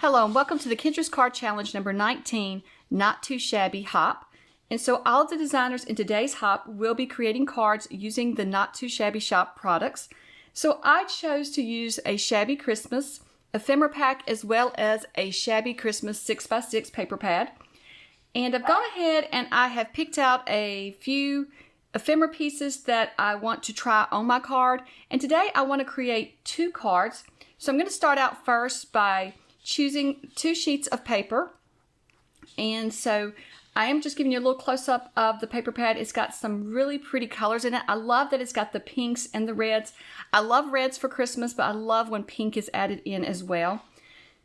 Hello and welcome to the Kendras card challenge number 19, Not Too Shabby Hop. And so all of the designers in today's hop will be creating cards using the Not Too Shabby Shop products. So I chose to use a Shabby Christmas ephemera pack as well as a Shabby Christmas 6x6 paper pad. And I've gone ahead and I have picked out a few ephemera pieces that I want to try on my card. And today I want to create two cards. So I'm going to start out first by choosing two sheets of paper. And so I am just giving you a little close-up of the paper pad. It's got some really pretty colors in it. I love that it's got the pinks and the reds. I love reds for Christmas, but I love when pink is added in as well.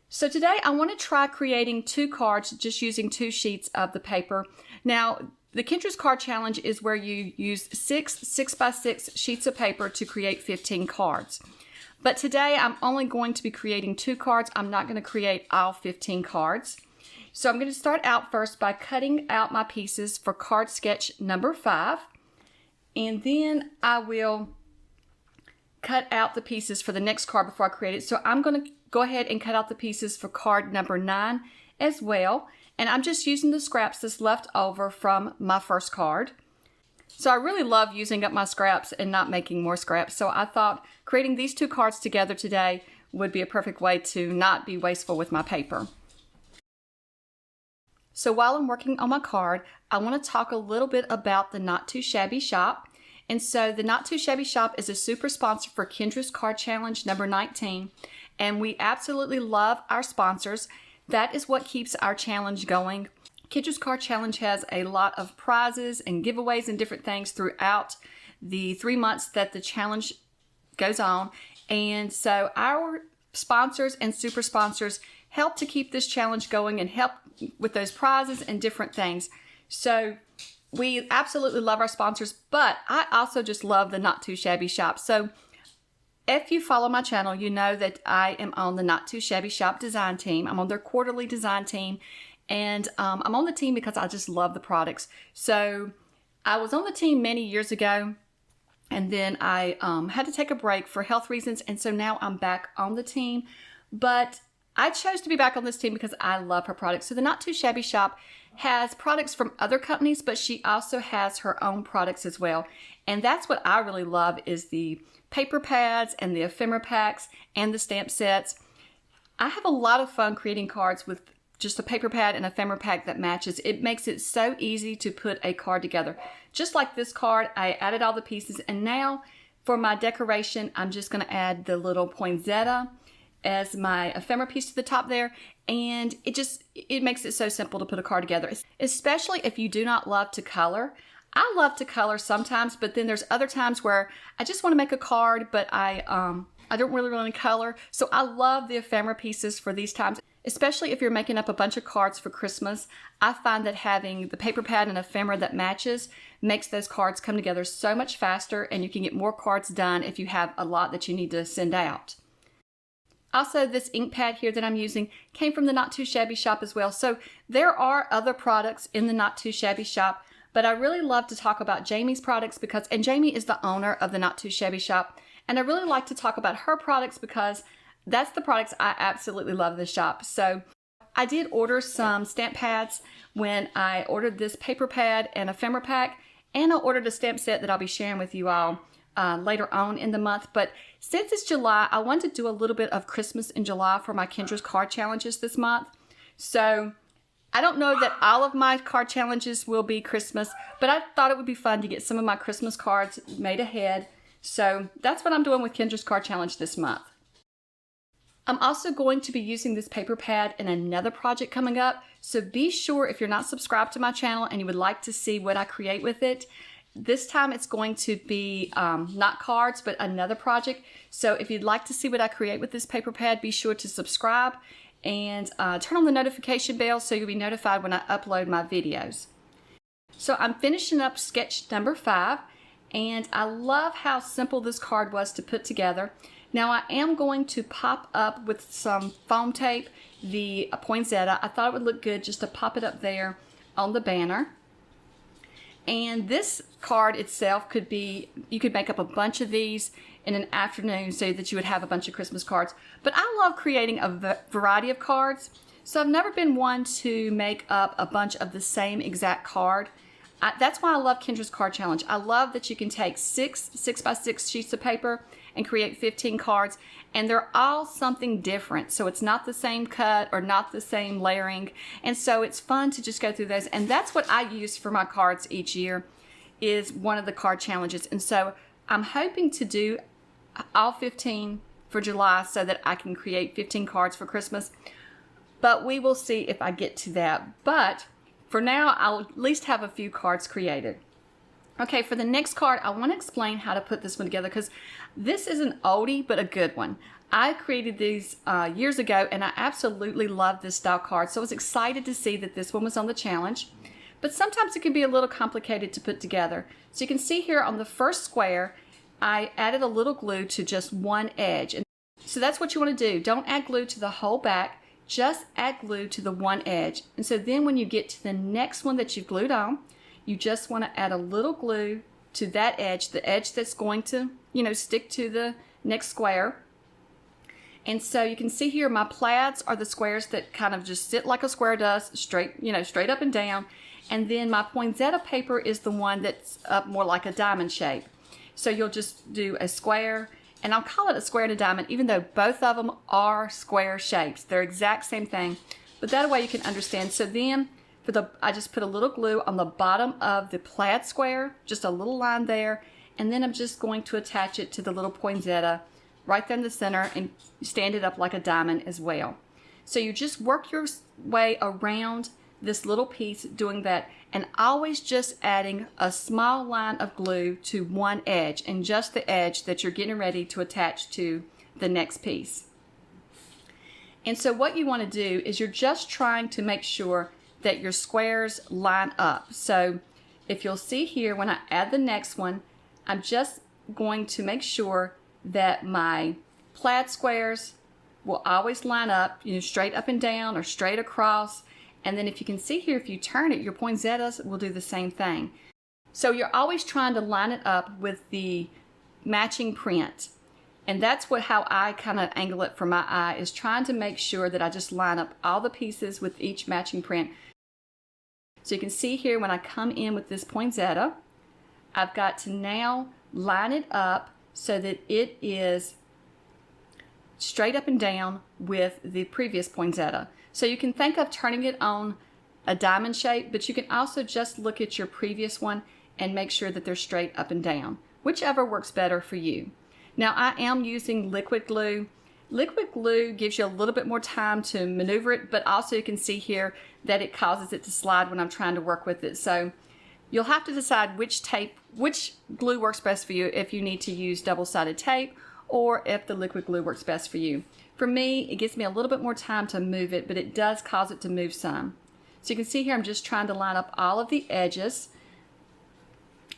So today I want to try creating two cards just using two sheets of the paper. Now, the Kendras card challenge is where you use 6x6 sheets of paper to create 15 cards. But today I'm only going to be creating two cards. I'm not going to create all 15 cards. So I'm going to start out first by cutting out my pieces for card sketch number 5. And then I will cut out the pieces for the next card before I create it. So I'm going to go ahead and cut out the pieces for card number 9 as well. And I'm just using the scraps that's left over from my first card. So I really love using up my scraps and not making more scraps. So I thought creating these two cards together today would be a perfect way to not be wasteful with my paper. So while I'm working on my card, I want to talk a little bit about the Not Too Shabby Shop. And so the Not Too Shabby Shop is a super sponsor for Kendras Card Challenge number 19. And we absolutely love our sponsors. That is what keeps our challenge going. Kendras Card Challenge has a lot of prizes and giveaways and different things throughout the 3 months that the challenge goes on. And so our sponsors and super sponsors help to keep this challenge going and help with those prizes and different things. So we absolutely love our sponsors, but I also just love the Not Too Shabby Shop. So if you follow my channel, you know that I am on the Not Too Shabby Shop design team. I'm on their quarterly design team. And I'm on the team because I just love the products. So I was on the team many years ago, and then I had to take a break for health reasons. And so now I'm back on the team. But I chose to be back on this team because I love her products. So the Not Too Shabby Shop has products from other companies, but she also has her own products as well. And that's what I really love is the paper pads and the ephemera packs and the stamp sets. I have a lot of fun creating cards with just a paper pad and ephemera pack that matches. It makes it so easy to put a card together. Just like this card, I added all the pieces, and now for my decoration, I'm just going to add the little poinsettia as my ephemera piece to the top there, and it makes it so simple to put a card together, especially if you do not love to color. I love to color sometimes, but then there's other times where I just want to make a card, but I don't really want to color. So I love the ephemera pieces for these times. Especially if you're making up a bunch of cards for Christmas, I find that having the paper pad and ephemera that matches makes those cards come together so much faster, and you can get more cards done if you have a lot that you need to send out. Also, this ink pad here that I'm using came from the Not Too Shabby Shop as well. So there are other products in the Not Too Shabby Shop, but I really love to talk about Jamie's products and Jamie is the owner of the Not Too Shabby Shop, and I really like to talk about her products because that's the products I absolutely love in the shop. So I did order some stamp pads when I ordered this paper pad and ephemera pack, and I ordered a stamp set that I'll be sharing with you all later on in the month. But since it's July, I wanted to do a little bit of Christmas in July for my Kendras card challenges this month. So I don't know that all of my card challenges will be Christmas, but I thought it would be fun to get some of my Christmas cards made ahead. So that's what I'm doing with Kendras card challenge this month. I'm also going to be using this paper pad in another project coming up, so be sure if you're not subscribed to my channel and you would like to see what I create with it. This time it's going to be not cards, but another project. So if you'd like to see what I create with this paper pad, be sure to subscribe and turn on the notification bell so you'll be notified when I upload my videos. So I'm finishing up sketch number 5, and I love how simple this card was to put together. Now I am going to pop up with some foam tape the poinsettia. I thought it would look good just to pop it up there on the banner. And this card itself could be, you could make up a bunch of these in an afternoon so that you would have a bunch of Christmas cards. But I love creating a variety of cards. So I've never been one to make up a bunch of the same exact card. That's why I love Kendra's Card Challenge. I love that you can take 6x6 sheets of paper and create 15 cards, and they're all something different. So it's not the same cut or not the same layering. And so it's fun to just go through those. And that's what I use for my cards each year, is one of the card challenges. And so I'm hoping to do all 15 for July so that I can create 15 cards for Christmas. But we will see if I get to that. But for now, I'll at least have a few cards created. Okay, for the next card, I want to explain how to put this one together, because this is an oldie, but a good one. I created these years ago, and I absolutely love this style card. So I was excited to see that this one was on the challenge. But sometimes it can be a little complicated to put together. So you can see here on the first square, I added a little glue to just one edge. And so that's what you want to do. Don't add glue to the whole back. Just add glue to the one edge. And so then when you get to the next one that you've glued on, you just want to add a little glue to that edge, the edge that's going to, stick to the next square. And so you can see here, my plaids are the squares that kind of just sit like a square does, straight up and down. And then my poinsettia paper is the one that's up more like a diamond shape. So you'll just do a square, and I'll call it a square and a diamond, even though both of them are square shapes. They're exact same thing, but that way you can understand. So then I just put a little glue on the bottom of the plaid square, just a little line there, and then I'm just going to attach it to the little poinsettia right there in the center and stand it up like a diamond as well. So you just work your way around this little piece doing that, and always just adding a small line of glue to one edge, and just the edge that you're getting ready to attach to the next piece. And so what you want to do is you're just trying to make sure that your squares line up. So if you'll see here, when I add the next one, I'm just going to make sure that my plaid squares will always line up, straight up and down or straight across. And then if you can see here, if you turn it, your poinsettias will do the same thing. So you're always trying to line it up with the matching print. And that's how I kind of angle it for my eye, is trying to make sure that I just line up all the pieces with each matching print. So you can see here, when I come in with this poinsettia, I've got to now line it up so that it is straight up and down with the previous poinsettia. So you can think of turning it on a diamond shape, but you can also just look at your previous one and make sure that they're straight up and down, whichever works better for you. Now I am using liquid glue. Liquid glue gives you a little bit more time to maneuver it, but also you can see here that it causes it to slide when I'm trying to work with it. So you'll have to decide which glue works best for you, if you need to use double-sided tape or if the liquid glue works best for you. For me, it gives me a little bit more time to move it, but it does cause it to move some. So you can see here, I'm just trying to line up all of the edges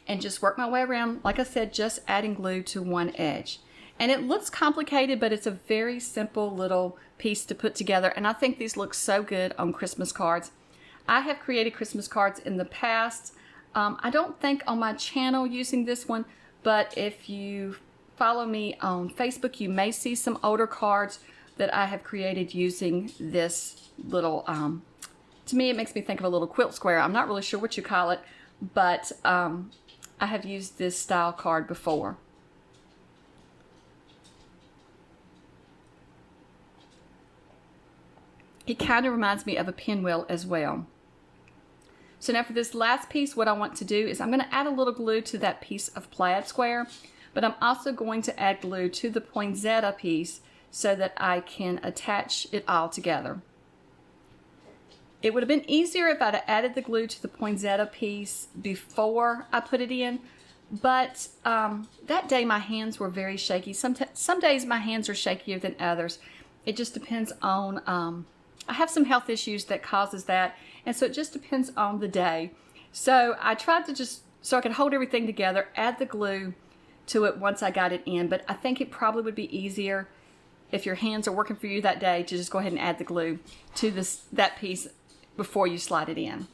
and just work my way around, like I said, just adding glue to one edge. And it looks complicated, but it's a very simple little piece to put together, and I think these look so good on Christmas cards. I have created Christmas cards in the past. I don't think on my channel using this one, but if you follow me on Facebook, you may see some older cards that I have created using this little, to me it makes me think of a little quilt square. I'm not really sure what you call it, but I have used this style card before. It kind of reminds me of a pinwheel as well. So now for this last piece, what I want to do is I'm going to add a little glue to that piece of plaid square, but I'm also going to add glue to the poinsettia piece so that I can attach it all together. It would have been easier if I'd have added the glue to the poinsettia piece before I put it in, but that day my hands were very shaky. Some days my hands are shakier than others. It just depends on, I have some health issues that causes that, and so it just depends on the day. So I tried to so I could hold everything together, add the glue to it once I got it in, but I think it probably would be easier if your hands are working for you that day to just go ahead and add the glue to that piece before you slide it in.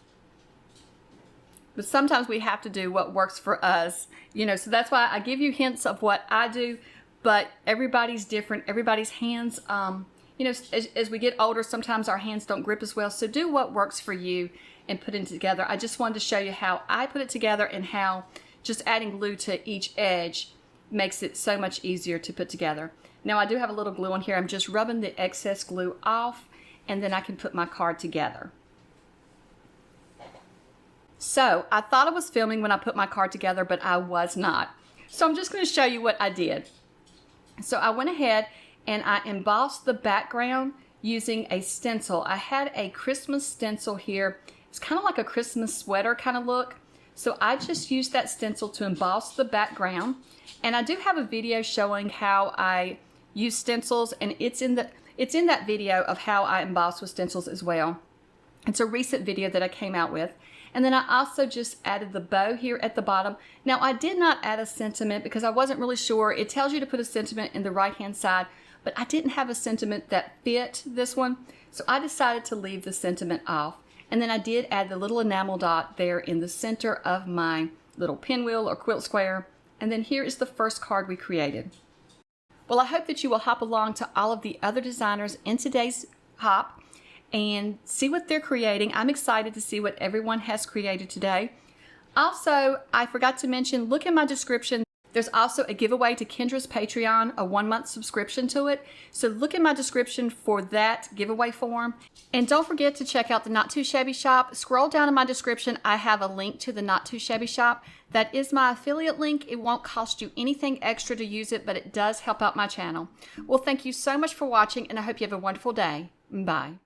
But sometimes we have to do what works for us, so that's why I give you hints of what I do, but everybody's different. Everybody's hands, you know, as we get older, sometimes our hands don't grip as well. So do what works for you and put it together. I just wanted to show you how I put it together and how just adding glue to each edge makes it so much easier to put together. Now I do have a little glue on here. I'm just rubbing the excess glue off, and then I can put my card together. So I thought I was filming when I put my card together, but I was not. So I'm just going to show you what I did. So I went ahead and I embossed the background using a stencil. I had a Christmas stencil here. It's kind of like a Christmas sweater kind of look. So I just used that stencil to emboss the background. And I do have a video showing how I use stencils, and it's in that video of how I emboss with stencils as well. It's a recent video that I came out with. And then I also just added the bow here at the bottom. Now I did not add a sentiment because I wasn't really sure. It tells you to put a sentiment in the right hand side, but I didn't have a sentiment that fit this one. So I decided to leave the sentiment off. And then I did add the little enamel dot there in the center of my little pinwheel or quilt square. And then here is the first card we created. Well, I hope that you will hop along to all of the other designers in today's hop and see what they're creating. I'm excited to see what everyone has created today. Also, I forgot to mention, look in my description. There's also a giveaway to Kendra's Patreon, a 1-month subscription to it. So look in my description for that giveaway form. And don't forget to check out the Not Too Shabby shop. Scroll down in my description. I have a link to the Not Too Shabby shop. That is my affiliate link. It won't cost you anything extra to use it, but it does help out my channel. Well, thank you so much for watching, and I hope you have a wonderful day. Bye.